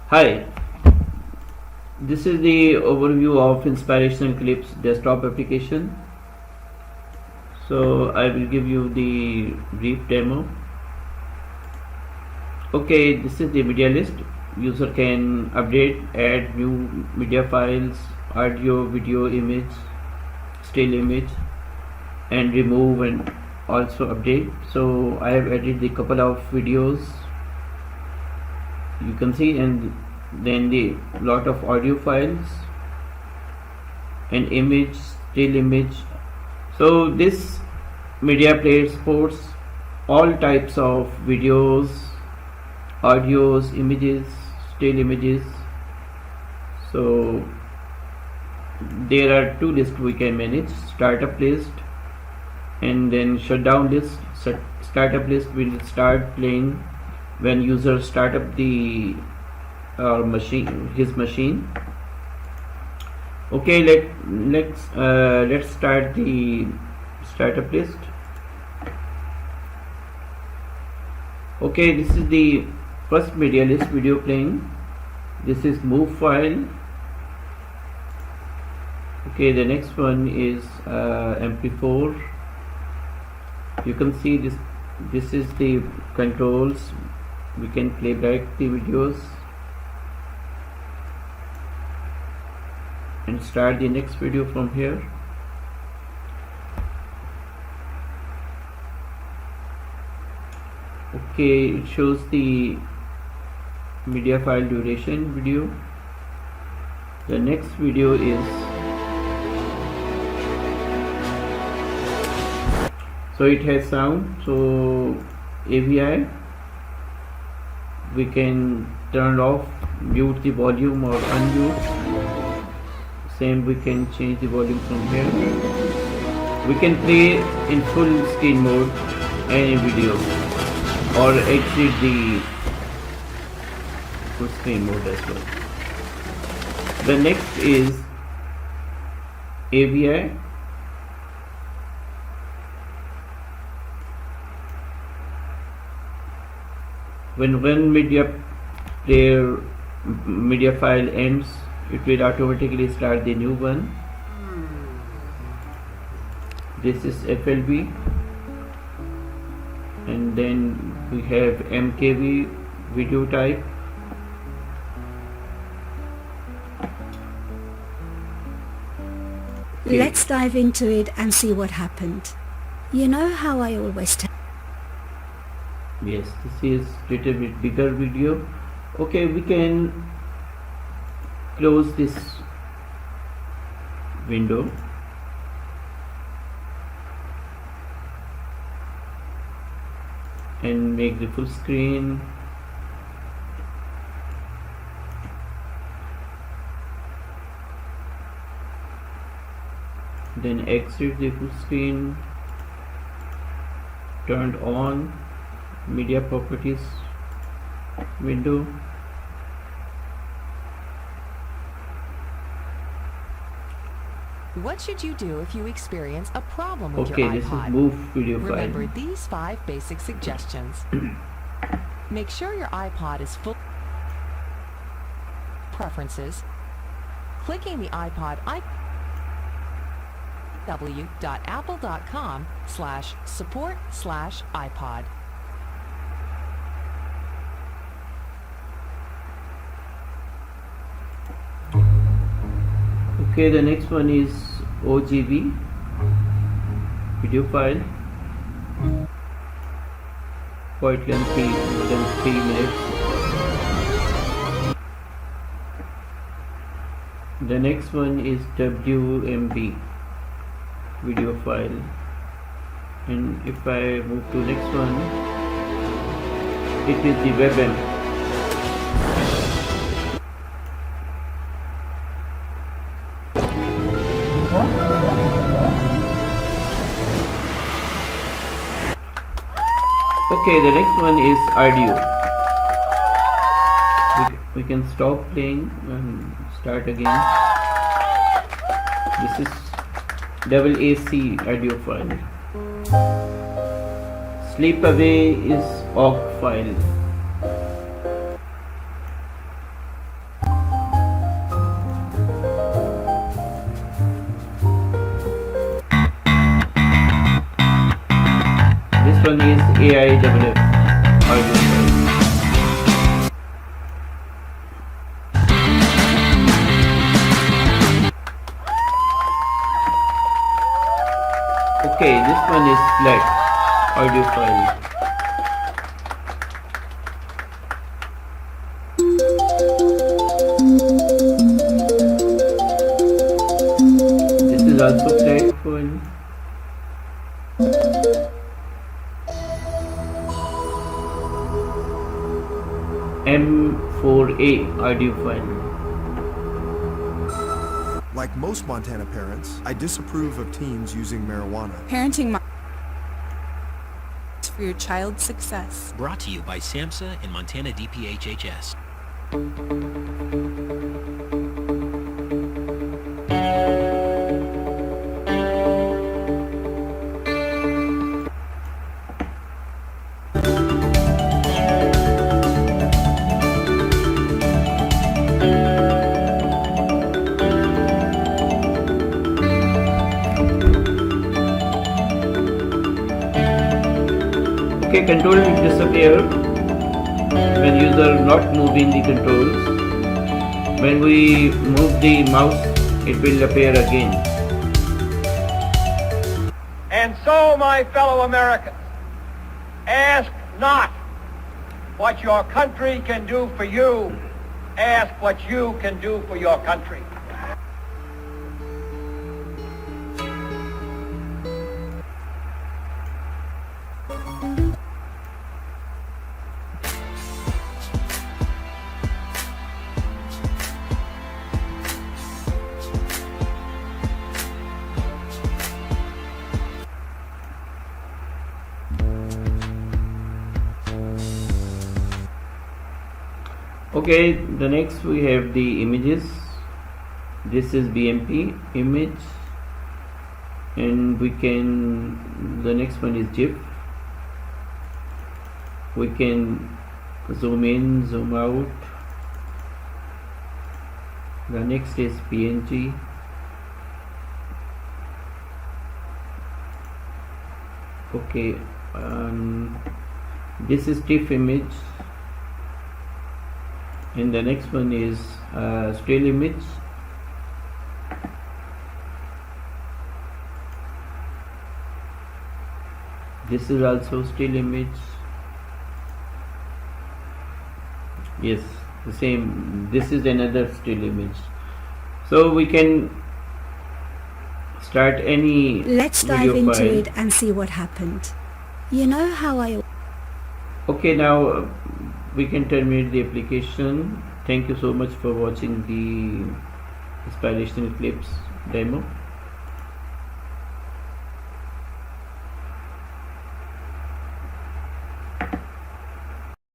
Hi, this is the overview of Inspirationalclips desktop application. So I will give you the brief demo. Okay, this is the media list. User can update, add new media files, audio, video, image, still image, and remove and also update. So I have added the couple of videos you can see, and then the lot of audio files and image, still image. So this media player supports all types of videos, audios, images, still images. So there are two lists we can manage: startup list and then shutdown list. Startup list will start playing when user start up the his machine. Okay, let's start the startup list. Okay, this is the first media list video playing. This is move file. Okay, the next one is MP4. You can see this is the controls. We can play back the videos and start the next video from here. Okay, it shows the media file duration video. The next video is, so it has sound, so AVI we can turn off, mute the volume or unmute. Same, we can change the volume from here. We can play in full screen mode any video or exit the full screen mode as well. The next is AVI. When one media file ends, it will automatically start the new one. This is FLB, and then we have MKV video type. Okay. Let's dive into it and see what happened. You know how I always tell. Yes, this is little bit bigger video. Okay, we can close this window. And make the full screen. Then exit the full screen. Turned on media properties window. What should you do if you experience a problem with your Okay, this iPod? is move video file. Remember these 5 basic suggestions. Make sure your iPod is full preferences. Clicking the iPod www.apple.com/support/iPod. Okay, the next one is OGV video file, quite lengthy, more than 3 minutes. The next one is WMV video file, and if I move to next one, it is the WebM. Okay, the next one is audio. We can stop playing and start again. This is double AC audio file. Sleep away is awk file. next one is AIWF audio file. Okay, this one is flat audio file. This is also flat file. M4A audio file. Like most Montana parents, I disapprove of teens using marijuana. Parenting for your child's success. Brought to you by SAMHSA and Montana DPHHS. Okay, control will disappear when user not moving the controls. When we move the mouse, it will appear again. And so, my fellow Americans, ask not what your country can do for you, ask what you can do for your country. Okay, the next we have the images. This is BMP image, and we can, the next one is GIF. We can zoom in, zoom out. The next is PNG. Okay, this is TIFF image, and the next one is still image. This is also still image. Yes, the same. This is another still image. So we can start any Let's dive video into file. it and see what happened. You know how I... Okay, now we can terminate the application. Thank you so much for watching the Inspirational Clips demo.